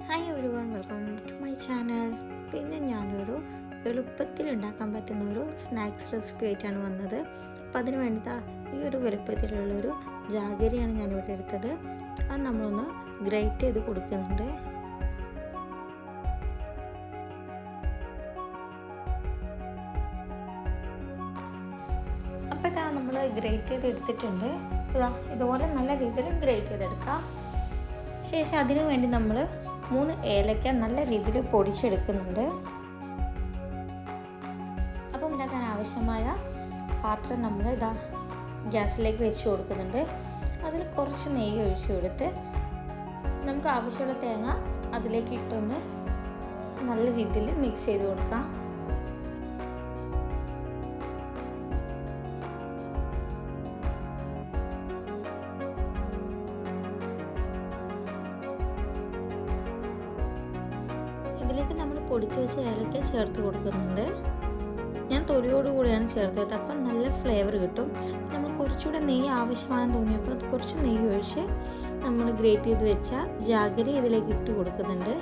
Hi everyone, welcome to my channel. പിന്നെ ഞാനൊരു എളുപ്പത്തിൽ ഉണ്ടാക്കാൻ പറ്റുന്ന ഒരു സ്നാക്സ് റെസിപ്പി ആയിട്ടാണ് വന്നത്. അപ്പോൾ അതിന് വേണ്ടി ഈ ഒരു വലുപ്പത്തിലുള്ളൊരു ജാഗരിയാണ് ഞാനിവിടെ എടുത്തത്. അത് നമ്മളൊന്ന് ഗ്രേറ്റ് ചെയ്ത് കൊടുക്കുന്നുണ്ട്. അപ്പോൾ നമ്മൾ ഗ്രേറ്റ് ചെയ്ത് എടുത്തിട്ടുണ്ട്. ഇതുപോലെ നല്ല രീതിയിൽ ഗ്രേറ്റ് ചെയ്തെടുക്കാം. ശേഷം അതിനു വേണ്ടി നമ്മൾ 3 ഏലക്ക നല്ല രീതിയിൽ പൊടിച്ചെടുക്കുന്നുണ്ട്. അപ്പം ഉണ്ടാക്കാൻ ആവശ്യമായ പാത്രം നമ്മൾ ഗ്യാസിലേക്ക് വെച്ച് കൊടുക്കുന്നുണ്ട്. അതിൽ കുറച്ച് നെയ്യ് ഒഴിച്ചു കൊടുത്ത് നമുക്ക് ആവശ്യമുള്ള തേങ്ങ അതിലേക്ക് ഇട്ടൊന്ന് നല്ല രീതിയിൽ മിക്സ് ചെയ്ത് കൊടുക്കാം. ഇതിലേക്ക് നമ്മൾ പൊടിച്ച് വെച്ച ഏലക്ക ചേർത്ത് കൊടുക്കുന്നുണ്ട്. ഞാൻ തൊലിയോട് കൂടിയാണ് ചേർത്തത്. അപ്പം നല്ല ഫ്ലേവർ കിട്ടും. നമ്മൾ കുറച്ചുകൂടെ നെയ്യ് ആവശ്യമാണെന്ന് തോന്നിയപ്പോൾ കുറച്ച് നെയ്യ് ഒഴിച്ച് നമ്മൾ ഗ്രേറ്റ് ചെയ്ത് വെച്ച ജാഗരി ഇതിലേക്ക് ഇട്ട് കൊടുക്കുന്നുണ്ട്.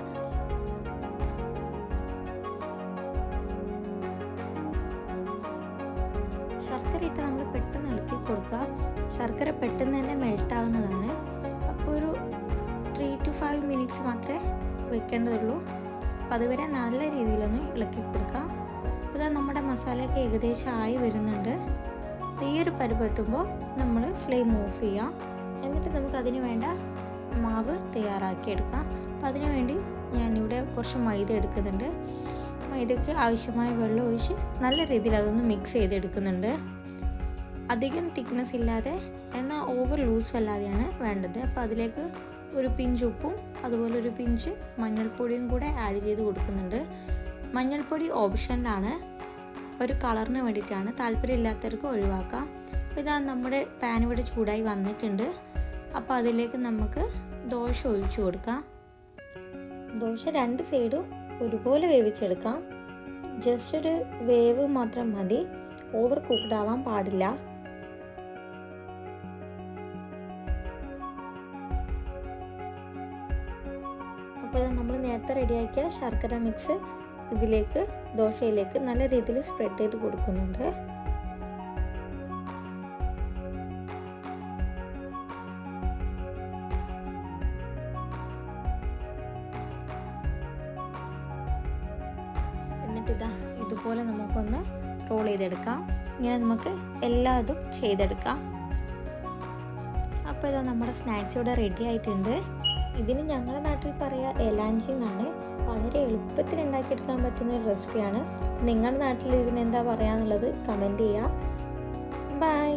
ശർക്കര ഇട്ട് നമ്മൾ പെട്ടെന്ന് ഇളക്കി കൊടുക്കുക. ശർക്കര പെട്ടെന്ന് തന്നെ മെൽറ്റ് ആവുന്നതാണ്. അപ്പോൾ ഒരു 3 to 5 മിനിറ്റ്സ് മാത്രമേ വെക്കേണ്ടതുള്ളൂ. അപ്പോൾ അതുവരെ നല്ല രീതിയിലൊന്ന് ഇളക്കി കൊടുക്കാം. അപ്പോൾ നമ്മുടെ മസാലയൊക്കെ ഏകദേശം ആയി വരുന്നുണ്ട്. ഈ ഒരു പരുവെത്തുമ്പോൾ നമ്മൾ ഫ്ലെയിം ഓഫ് ചെയ്യാം. എന്നിട്ട് നമുക്ക് അതിന് വേണ്ട മാവ് തയ്യാറാക്കിയെടുക്കാം. അപ്പോൾ അതിനു വേണ്ടി ഞാനിവിടെ കുറച്ച് മൈദ എടുക്കുന്നുണ്ട്. മൈദയ്ക്ക് ആവശ്യമായ വെള്ളം ഒഴിച്ച് നല്ല രീതിയിൽ അതൊന്ന് മിക്സ് ചെയ്തെടുക്കുന്നുണ്ട്. അധികം തിക്നെസ് ഇല്ലാതെ എന്നാൽ ഓവർ ലൂസ് അല്ലാതെയാണ് വേണ്ടത്. അപ്പോൾ അതിലേക്ക് ഒരു പിഞ്ച് ഉപ്പും അതുപോലെ ഒരു പിഞ്ച് മഞ്ഞൾപ്പൊടിയും കൂടെ ആഡ് ചെയ്ത് കൊടുക്കുന്നുണ്ട്. മഞ്ഞൾപ്പൊടി ഓപ്ഷനിലാണ്, ഒരു കളറിന് വേണ്ടിയിട്ടാണ്. താല്പര്യമില്ലാത്തവർക്ക് ഒഴിവാക്കാം. അപ്പോൾ നമ്മുടെ പാൻ ഇവിടെ ചൂടായി വന്നിട്ടുണ്ട്. അപ്പോൾ അതിലേക്ക് നമുക്ക് ദോശ ഒഴിച്ചു കൊടുക്കാം. ദോശ 2 സൈഡും ഒരുപോലെ വേവിച്ചെടുക്കാം. ജസ്റ്റ് ഒരു വേവ് മാത്രം മതി, ഓവർ കുക്ക്ഡ് ആവാൻ പാടില്ല. അപ്പോൾ നമ്മൾ നേരത്തെ റെഡിയാക്കിയ ശർക്കര മിക്സ് ഇതിലേക്ക് ദോശയിലേക്ക് നല്ല രീതിയിൽ സ്പ്രെഡ് ചെയ്ത് കൊടുക്കുന്നുണ്ട്. എന്നിട്ട് ഇതുപോലെ നമുക്കൊന്ന് റോൾ ചെയ്തെടുക്കാം. ഇങ്ങനെ നമുക്ക് എല്ലാതും ചെയ്തെടുക്കാം. അപ്പോൾ നമ്മുടെ സ്നാക്സ് ഇവിടെ റെഡി ആയിട്ടുണ്ട്. ഇതിന് ഞങ്ങളുടെ നാട്ടിൽ പറയുക എലാഞ്ചി എന്നാണ്. വളരെ എളുപ്പത്തിൽ ഉണ്ടാക്കിയെടുക്കാൻ പറ്റുന്ന ഒരു റെസിപ്പിയാണ്. നിങ്ങളുടെ നാട്ടിൽ ഇതിനെന്താ പറയാന്നുള്ളത് കമൻറ്റ് ചെയ്യുക. ബൈ.